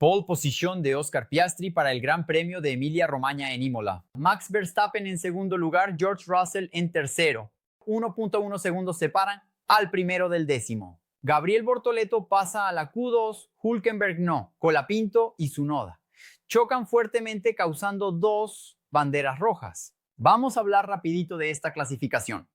Pole position de Oscar Piastri para el Gran Premio de Emilia-Romagna en Imola. Max Verstappen en segundo lugar, George Russell en tercero. 1.1 segundos separan al primero del décimo. Gabriel Bortoleto pasa a la Q2, Hülkenberg no, Colapinto y Tsunoda chocan fuertemente causando 2 banderas rojas. Vamos a hablar rapidito de esta clasificación.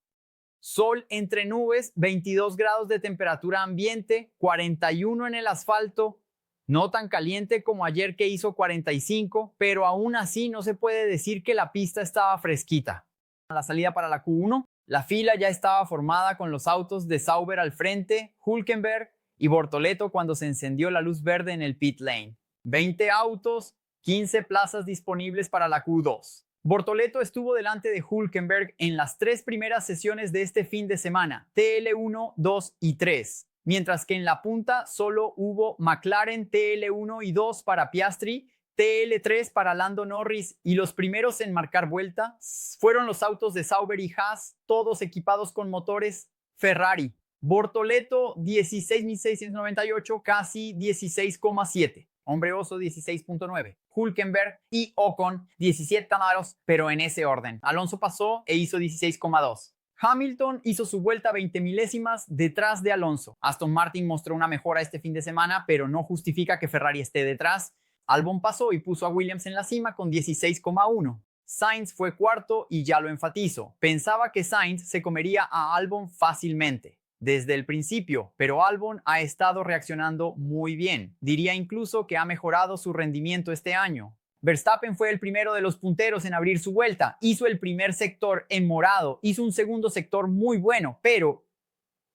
Sol entre nubes, 22 grados de temperatura ambiente, 41 en el asfalto, no tan caliente como ayer que hizo 45, pero aún así no se puede decir que la pista estaba fresquita. A la salida para la Q1, la fila ya estaba formada con los autos de Sauber al frente, Hülkenberg y Bortoleto cuando se encendió la luz verde en el pit lane. 20 autos, 15 plazas disponibles para la Q2. Bortoleto estuvo delante de Hülkenberg en las 3 primeras sesiones de este fin de semana, TL1, 2 y 3, mientras que en la punta solo hubo McLaren TL1 y 2 para Piastri, TL3 para Lando Norris y los primeros en marcar vuelta fueron los autos de Sauber y Haas, todos equipados con motores Ferrari. Bortoleto 16.698, casi 16,7. Hombre Oso 16.9, Hülkenberg y Ocon 17 taladros, pero en ese orden. Alonso pasó e hizo 16,2. Hamilton hizo su vuelta 20 milésimas detrás de Alonso. Aston Martin mostró una mejora este fin de semana, pero no justifica que Ferrari esté detrás. Albon pasó y puso a Williams en la cima con 16,1. Sainz fue cuarto y ya lo enfatizo. Pensaba que Sainz se comería a Albon fácilmente desde el principio, pero Albon ha estado reaccionando muy bien. Diría incluso que ha mejorado su rendimiento este año. Verstappen fue el primero de los punteros en abrir su vuelta, hizo el primer sector en morado, hizo un segundo sector muy bueno, pero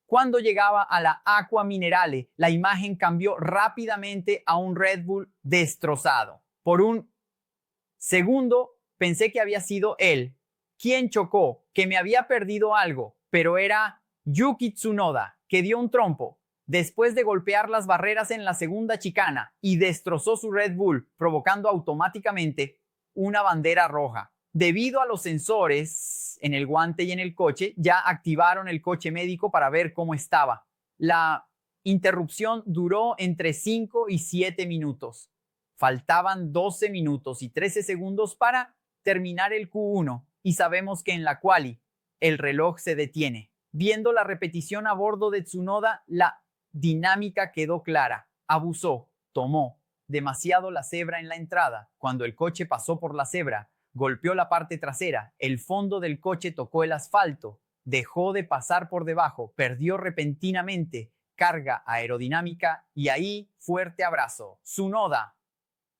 cuando llegaba a la Aqua Minerale, la imagen cambió rápidamente a un Red Bull destrozado. Por un segundo pensé que había sido él quien chocó, que me había perdido algo, pero era Yuki Tsunoda, que dio un trompo después de golpear las barreras en la segunda chicana y destrozó su Red Bull, provocando automáticamente una bandera roja. Debido a los sensores en el guante y en el coche, ya activaron el coche médico para ver cómo estaba. La interrupción duró entre 5 y 7 minutos. Faltaban 12 minutos y 13 segundos para terminar el Q1 y sabemos que en la quali el reloj se detiene. Viendo la repetición a bordo de Tsunoda, la dinámica quedó clara. Abusó, tomó demasiado la cebra en la entrada. Cuando el coche pasó por la cebra, golpeó la parte trasera, el fondo del coche tocó el asfalto, dejó de pasar por debajo, perdió repentinamente carga aerodinámica y ahí fuerte abrazo. Tsunoda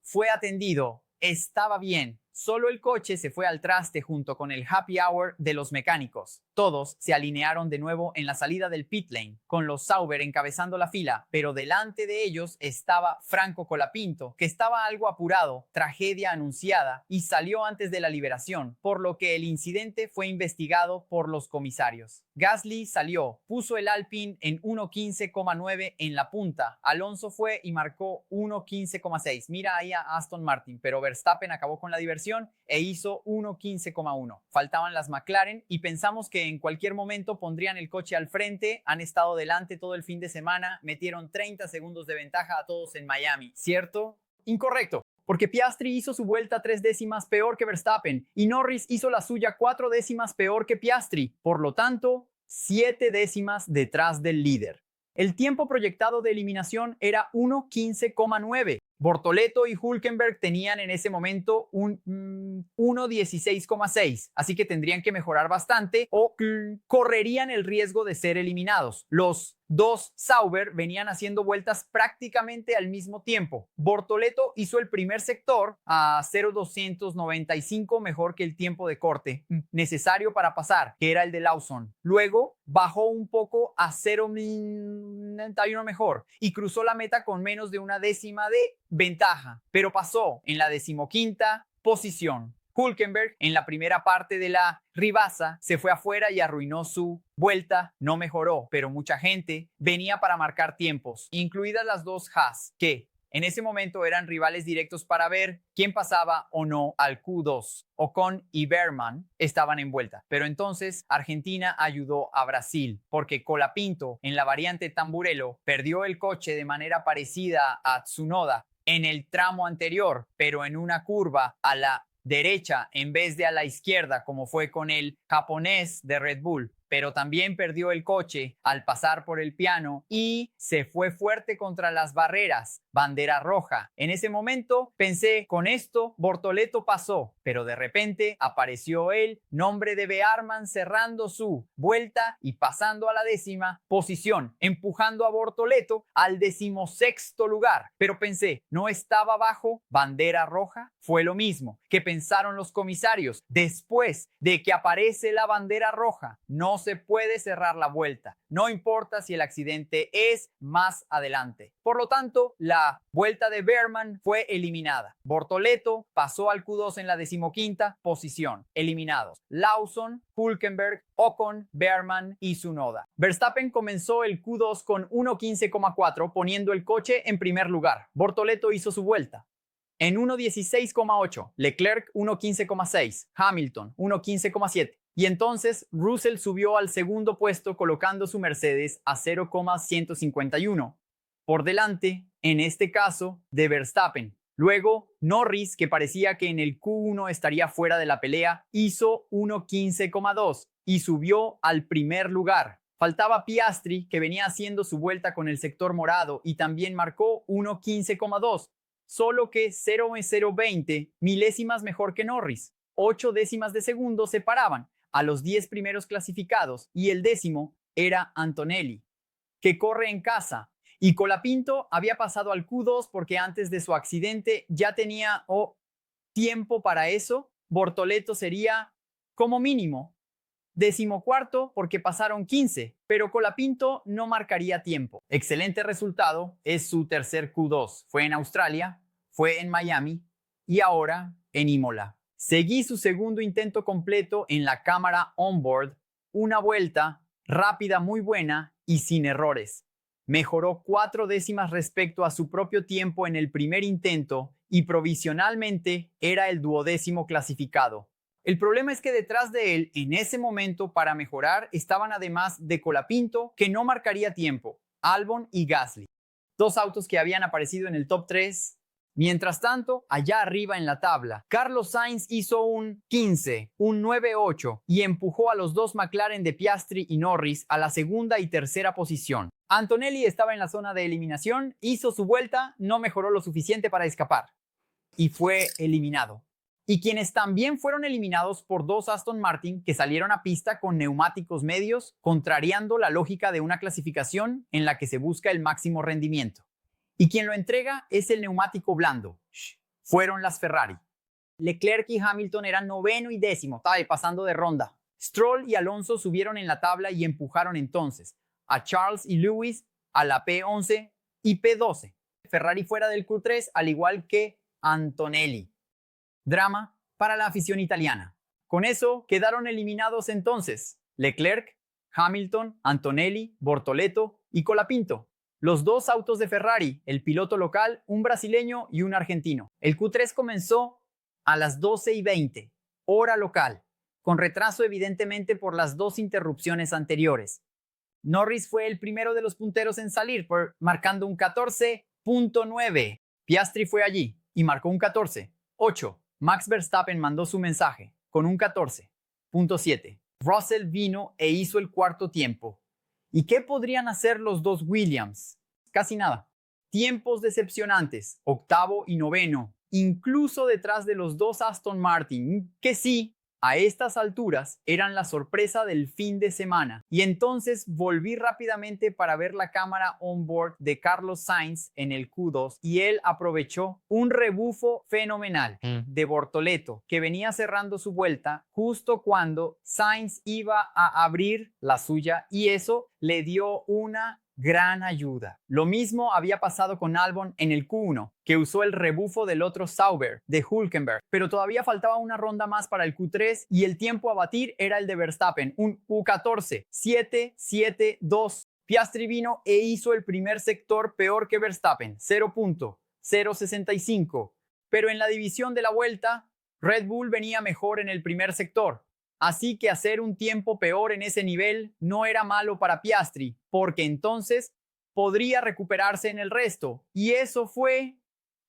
fue atendido, estaba bien. Solo el coche se fue al traste junto con el happy hour de los mecánicos. Todos se alinearon de nuevo en la salida del pit lane, con los Sauber encabezando la fila, pero delante de ellos estaba Franco Colapinto, que estaba algo apurado, tragedia anunciada, y salió antes de la liberación, por lo que el incidente fue investigado por los comisarios. Gasly salió, puso el Alpine en 1.15,9 en la punta. Alonso fue y marcó 1.15,6. Mira ahí a Aston Martin, pero Verstappen acabó con la diversión e hizo 1.15,1. Faltaban las McLaren y pensamos que en cualquier momento pondrían el coche al frente. Han estado delante todo el fin de semana, metieron 30 segundos de ventaja a todos en Miami, ¿cierto? Incorrecto, porque Piastri hizo su vuelta 3 décimas peor que Verstappen y Norris hizo la suya 4 décimas peor que Piastri, por lo tanto 7 décimas detrás del líder. El tiempo proyectado de eliminación era 1.15,9. Bortoleto y Hülkenberg tenían en ese momento un 1.16,6, así que tendrían que mejorar bastante o correrían el riesgo de ser eliminados. Los dos Sauber venían haciendo vueltas prácticamente al mismo tiempo. Bortoleto hizo el primer sector a 0.295 mejor que el tiempo de corte necesario para pasar, que era el de Lawson. Luego bajó un poco a 0.91 mejor y cruzó la meta con menos de una décima de ventaja, pero pasó en la 15ª posición. Hülkenberg en la primera parte de la Ribasa se fue afuera y arruinó su vuelta, no mejoró, pero mucha gente venía para marcar tiempos, incluidas las dos Haas, que en ese momento eran rivales directos para ver quién pasaba o no al Q2. Ocon y Behrman estaban en vuelta, pero entonces Argentina ayudó a Brasil porque Colapinto en la variante Tamburello perdió el coche de manera parecida a Tsunoda en el tramo anterior, pero en una curva a la derecha en vez de a la izquierda, como fue con el japonés de Red Bull. Pero también perdió el coche al pasar por el piano y se fue fuerte contra las barreras, bandera roja. En ese momento pensé, con esto Bortoleto pasó, pero de repente apareció el nombre de Bearman cerrando su vuelta y pasando a la 10ª posición, empujando a Bortoleto al 16º lugar. Pero pensé, ¿no estaba bajo bandera roja? Fue lo mismo que pensaron los comisarios. Después de que aparece la bandera roja, no se puede cerrar la vuelta, no importa si el accidente es más adelante. Por lo tanto, la vuelta de Bearman fue eliminada. Bortoleto pasó al Q2 en la 15ª posición. Eliminados Lawson, Hülkenberg, Ocon, Bearman y Tsunoda. Verstappen comenzó el Q2 con 1.15,4, poniendo el coche en primer lugar. Bortoleto hizo su vuelta en 1.16,8, Leclerc 1.15,6, Hamilton 1.15,7. Y entonces Russell subió al segundo puesto colocando su Mercedes a 0,151, por delante, en este caso, de Verstappen. Luego, Norris, que parecía que en el Q1 estaría fuera de la pelea, hizo 1.15,2 y subió al primer lugar. Faltaba Piastri, que venía haciendo su vuelta con el sector morado y también marcó 1.15,2, solo que 0,020 milésimas mejor que Norris. 8 décimas de segundo separaban a los 10 primeros clasificados y el 10º era Antonelli, que corre en casa. Y Colapinto había pasado al Q2 porque antes de su accidente ya tenía tiempo para eso. Bortoleto sería como mínimo 14º porque pasaron 15, pero Colapinto no marcaría tiempo. Excelente resultado, es su tercer Q2. Fue en Australia, fue en Miami y ahora en Imola. Seguí su segundo intento completo en la cámara onboard, una vuelta rápida muy buena y sin errores. Mejoró 4 décimas respecto a su propio tiempo en el primer intento y provisionalmente era el 12º clasificado. El problema es que detrás de él, en ese momento, para mejorar, estaban además de Colapinto, que no marcaría tiempo, Albon y Gasly, 2 autos que habían aparecido en el top 3. Mientras tanto, allá arriba en la tabla, Carlos Sainz hizo un 15, un 9.8 y empujó a los 2 McLaren de Piastri y Norris a la segunda y tercera posición. Antonelli estaba en la zona de eliminación, hizo su vuelta, no mejoró lo suficiente para escapar y fue eliminado. Y quienes también fueron eliminados por 2 Aston Martin que salieron a pista con neumáticos medios, contrariando la lógica de una clasificación en la que se busca el máximo rendimiento. Y quien lo entrega es el neumático blando. Fueron las Ferrari. Leclerc y Hamilton eran 9º y 10º, pasando de ronda. Stroll y Alonso subieron en la tabla y empujaron entonces a Charles y Lewis a la P11 y P12. Ferrari fuera del Q3, al igual que Antonelli. Drama para la afición italiana. Con eso quedaron eliminados entonces Leclerc, Hamilton, Antonelli, Bortoleto y Colapinto. Los 2 autos de Ferrari, el piloto local, un brasileño y un argentino. El Q3 comenzó a las 12:20, hora local, con retraso evidentemente por las 2 interrupciones anteriores. Norris fue el primero de los punteros en salir, marcando un 14.9. Piastri fue allí y marcó un 14.8. Max Verstappen mandó su mensaje con un 14.7. Russell vino e hizo el cuarto tiempo. ¿Y qué podrían hacer los 2 Williams? Casi nada. Tiempos decepcionantes, 8º y 9º, incluso detrás de los 2 Aston Martin, que sí, a estas alturas eran la sorpresa del fin de semana. Y entonces volví rápidamente para ver la cámara onboard de Carlos Sainz en el Q2 y él aprovechó un rebufo fenomenal de Bortoleto, que venía cerrando su vuelta justo cuando Sainz iba a abrir la suya y eso le dio una gran ayuda. Lo mismo había pasado con Albon en el Q1, que usó el rebufo del otro Sauber, de Hülkenberg, pero todavía faltaba una ronda más para el Q3 y el tiempo a batir era el de Verstappen, un Q14, 7.72. Piastri vino e hizo el primer sector peor que Verstappen, 0.065, pero en la división de la vuelta, Red Bull venía mejor en el primer sector. Así que hacer un tiempo peor en ese nivel no era malo para Piastri, porque entonces podría recuperarse en el resto. Y eso fue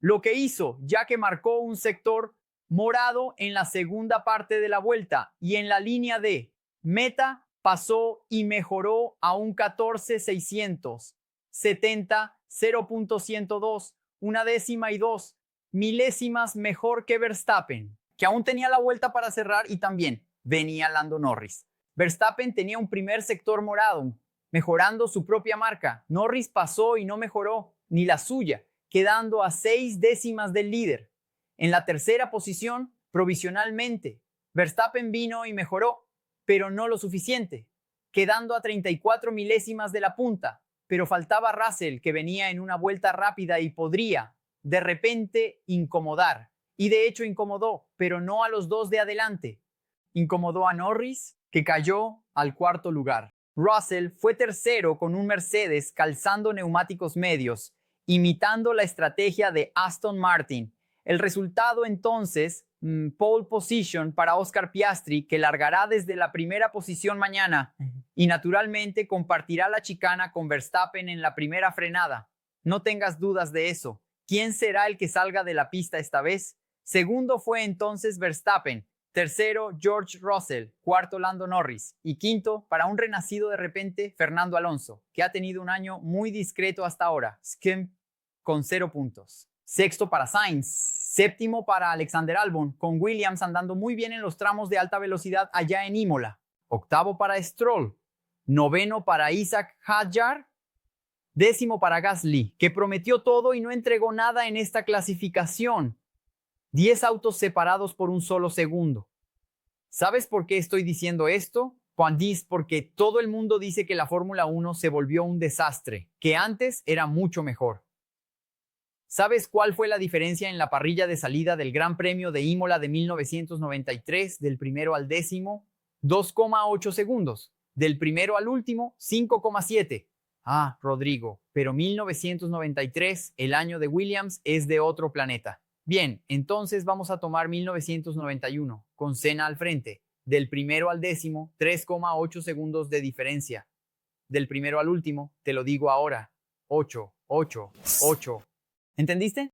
lo que hizo, ya que marcó un sector morado en la segunda parte de la vuelta y en la línea de meta pasó y mejoró a un 14,670, 0,102, una décima y 2 milésimas mejor que Verstappen, que aún tenía la vuelta para cerrar y también venía Lando Norris. Verstappen tenía un primer sector morado, mejorando su propia marca. Norris pasó y no mejoró ni la suya, quedando a 6 décimas del líder. En la tercera posición, provisionalmente, Verstappen vino y mejoró, pero no lo suficiente, quedando a 34 milésimas de la punta, pero faltaba Russell, que venía en una vuelta rápida y podría, de repente, incomodar. Y de hecho incomodó, pero no a los dos de adelante. Incomodó a Norris, que cayó al cuarto lugar. Russell fue tercero con un Mercedes calzando neumáticos medios, imitando la estrategia de Aston Martin. El resultado entonces, pole position para Oscar Piastri, que largará desde la primera posición mañana y naturalmente compartirá la chicana con Verstappen en la primera frenada. No tengas dudas de eso. ¿Quién será el que salga de la pista esta vez? Segundo fue entonces Verstappen. Tercero, George Russell. Cuarto, Lando Norris. Y quinto, para un renacido de repente, Fernando Alonso, que ha tenido un año muy discreto hasta ahora, con 0 puntos. Sexto para Sainz. Séptimo para Alexander Albon, con Williams andando muy bien en los tramos de alta velocidad allá en Imola. Octavo para Stroll. Noveno para Isaac Hadjar. Décimo para Gasly, que prometió todo y no entregó nada en esta clasificación. 10 autos separados por un solo segundo. ¿Sabes por qué estoy diciendo esto? Porque todo el mundo dice que la Fórmula 1 se volvió un desastre, que antes era mucho mejor. ¿Sabes cuál fue la diferencia en la parrilla de salida del Gran Premio de Imola de 1993, del primero al décimo? 2,8 segundos. Del primero al último, 5,7. Ah, Rodrigo, pero 1993, el año de Williams, es de otro planeta. Bien, entonces vamos a tomar 1991, con Senna al frente. Del primero al décimo, 3,8 segundos de diferencia. Del primero al último, te lo digo ahora, 8, 8, 8. ¿Entendiste?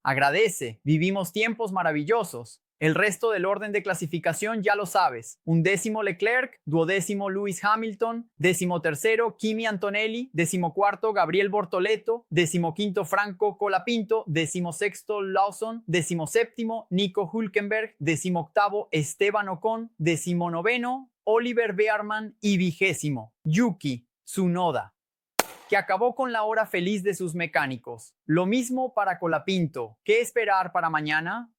Agradece, vivimos tiempos maravillosos. El resto del orden de clasificación ya lo sabes. 11º Leclerc, 12º Lewis Hamilton, 13º Kimi Antonelli, 14º Gabriel Bortoleto, 15º Franco Colapinto, 16º Lawson, 17º Nico Hülkenberg, 18º Esteban Ocon, 19º Oliver Bearman y 20º Yuki Tsunoda, que acabó con la hora feliz de sus mecánicos. Lo mismo para Colapinto. ¿Qué esperar para mañana?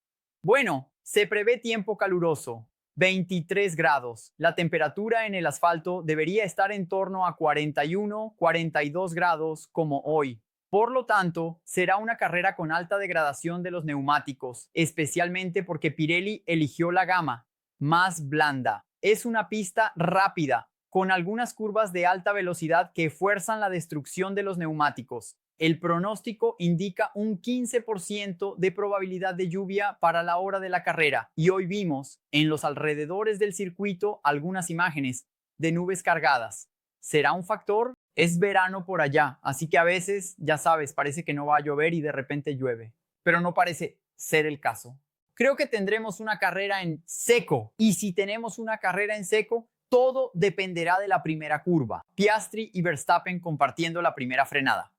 Bueno, se prevé tiempo caluroso, 23 grados. La temperatura en el asfalto debería estar en torno a 41, 42 grados como hoy. Por lo tanto, será una carrera con alta degradación de los neumáticos, especialmente porque Pirelli eligió la gama más blanda. Es una pista rápida, con algunas curvas de alta velocidad que fuerzan la destrucción de los neumáticos. El pronóstico indica un 15% de probabilidad de lluvia para la hora de la carrera y hoy vimos en los alrededores del circuito algunas imágenes de nubes cargadas. ¿Será un factor? Es verano por allá, así que a veces, ya sabes, parece que no va a llover y de repente llueve, pero no parece ser el caso. Creo que tendremos una carrera en seco y si tenemos una carrera en seco, todo dependerá de la primera curva. Piastri y Verstappen compartiendo la primera frenada.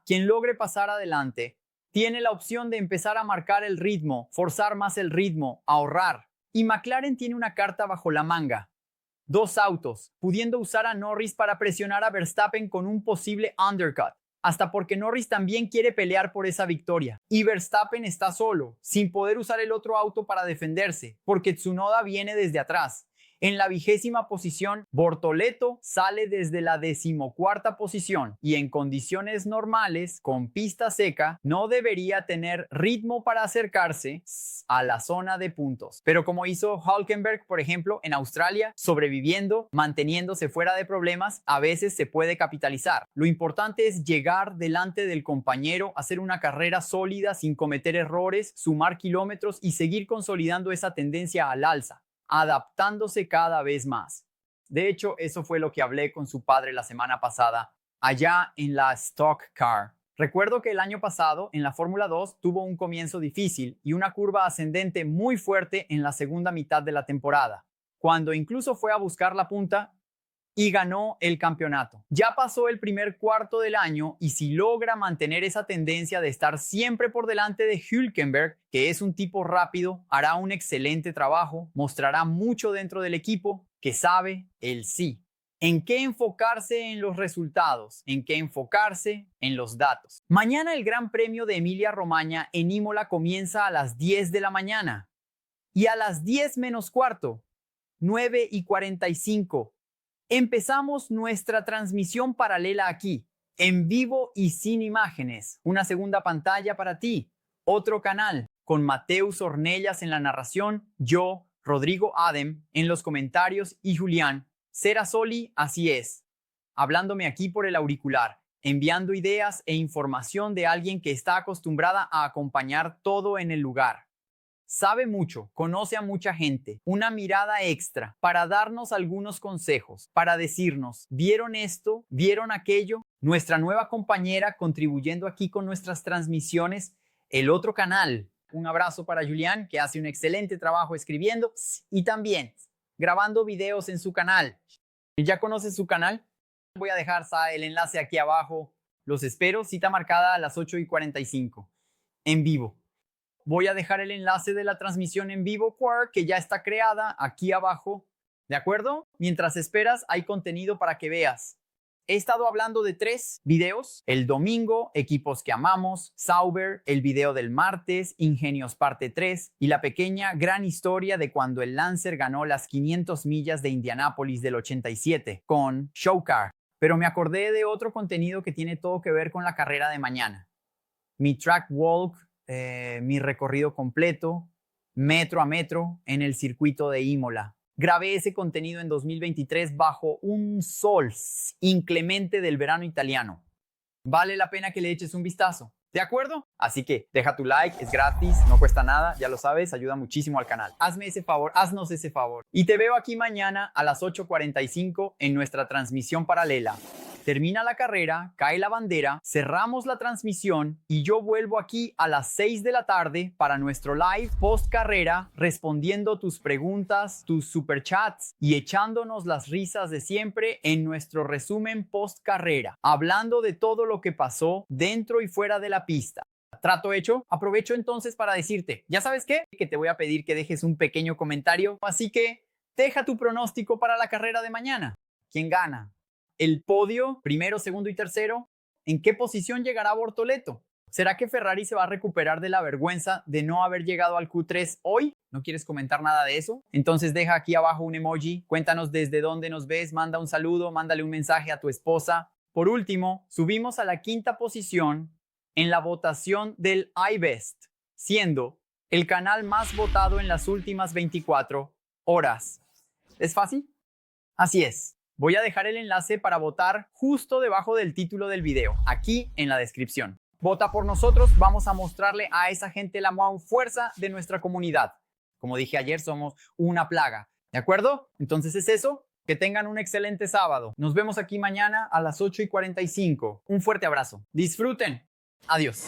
Quien logre pasar adelante tiene la opción de empezar a marcar el ritmo, forzar más el ritmo, ahorrar. Y McLaren tiene una carta bajo la manga. 2 autos, pudiendo usar a Norris para presionar a Verstappen con un posible undercut. Hasta porque Norris también quiere pelear por esa victoria. Y Verstappen está solo, sin poder usar el otro auto para defenderse, porque Tsunoda viene desde atrás. En la 20ª posición, Bortoleto sale desde la 14ª posición y en condiciones normales, con pista seca, no debería tener ritmo para acercarse a la zona de puntos. Pero como hizo Hülkenberg, por ejemplo, en Australia, sobreviviendo, manteniéndose fuera de problemas, a veces se puede capitalizar. Lo importante es llegar delante del compañero, hacer una carrera sólida sin cometer errores, sumar kilómetros y seguir consolidando esa tendencia al alza, adaptándose cada vez más. De hecho, eso fue lo que hablé con su padre la semana pasada, allá en la Stock Car. Recuerdo que el año pasado en la Fórmula 2 tuvo un comienzo difícil y una curva ascendente muy fuerte en la segunda mitad de la temporada, cuando incluso fue a buscar la punta y ganó el campeonato. Ya pasó el primer cuarto del año y si logra mantener esa tendencia de estar siempre por delante de Hülkenberg, que es un tipo rápido, hará un excelente trabajo, mostrará mucho dentro del equipo que sabe el sí. ¿En qué enfocarse en los resultados? ¿En qué enfocarse en los datos? Mañana el Gran Premio de Emilia-Romagna en Imola comienza a las 10 de la mañana y a las 10 menos cuarto, 9:45, empezamos nuestra transmisión paralela aquí, en vivo y sin imágenes. Una segunda pantalla para ti, otro canal, con Mateus Ornellas en la narración, yo, Rodrigo Adem, en los comentarios y Julián Serasoli, así es, hablándome aquí por el auricular, enviando ideas e información de alguien que está acostumbrada a acompañar todo en el lugar. Sabe mucho, conoce a mucha gente, una mirada extra para darnos algunos consejos, para decirnos, ¿vieron esto? ¿Vieron aquello? Nuestra nueva compañera contribuyendo aquí con nuestras transmisiones, el otro canal. Un abrazo para Julián, que hace un excelente trabajo escribiendo y también grabando videos en su canal. ¿Ya conoces su canal? Voy a dejar el enlace aquí abajo. Los espero, cita marcada a las 8:45, en vivo. Voy a dejar el enlace de la transmisión en vivo que ya está creada aquí abajo, ¿de acuerdo? Mientras esperas, hay contenido para que veas. He estado hablando de 3 videos. El domingo, equipos que amamos, Sauber, el video del martes, Ingenios parte 3 y la pequeña gran historia de cuando el Lancer ganó las 500 millas de Indianápolis del 87 con Showcar. Pero me acordé de otro contenido que tiene todo que ver con la carrera de mañana. Mi track walk, mi recorrido completo, metro a metro en el circuito de Imola. Grabé ese contenido en 2023 bajo un sol inclemente del verano italiano. Vale la pena que le eches un vistazo, ¿de acuerdo? Así que deja tu like, es gratis, no cuesta nada, ya lo sabes, ayuda muchísimo al canal. Hazme ese favor, haznos ese favor. Y te veo aquí mañana a las 8:45 en nuestra transmisión paralela. Termina la carrera, cae la bandera, cerramos la transmisión y yo vuelvo aquí a las 6 de la tarde para nuestro live post carrera, respondiendo tus preguntas, tus superchats y echándonos las risas de siempre en nuestro resumen post carrera, hablando de todo lo que pasó dentro y fuera de la pista. ¿Trato hecho? Aprovecho entonces para decirte, ¿ya sabes qué? Que te voy a pedir que dejes un pequeño comentario, así que deja tu pronóstico para la carrera de mañana. ¿Quién gana? ¿El podio, primero, segundo y tercero? ¿En qué posición llegará Bortoleto? ¿Será que Ferrari se va a recuperar de la vergüenza de no haber llegado al Q3 hoy? ¿No quieres comentar nada de eso? Entonces deja aquí abajo un emoji, cuéntanos desde dónde nos ves, manda un saludo, mándale un mensaje a tu esposa. Por último, subimos a la 5ª posición en la votación del iBest, siendo el canal más votado en las últimas 24 horas. ¿Es fácil? Así es. Voy a dejar el enlace para votar justo debajo del título del video, aquí en la descripción. Vota por nosotros, vamos a mostrarle a esa gente la fuerza de nuestra comunidad. Como dije ayer, somos una plaga, ¿de acuerdo? Entonces es eso, que tengan un excelente sábado. Nos vemos aquí mañana a las 8:45. Un fuerte abrazo. Disfruten. Adiós.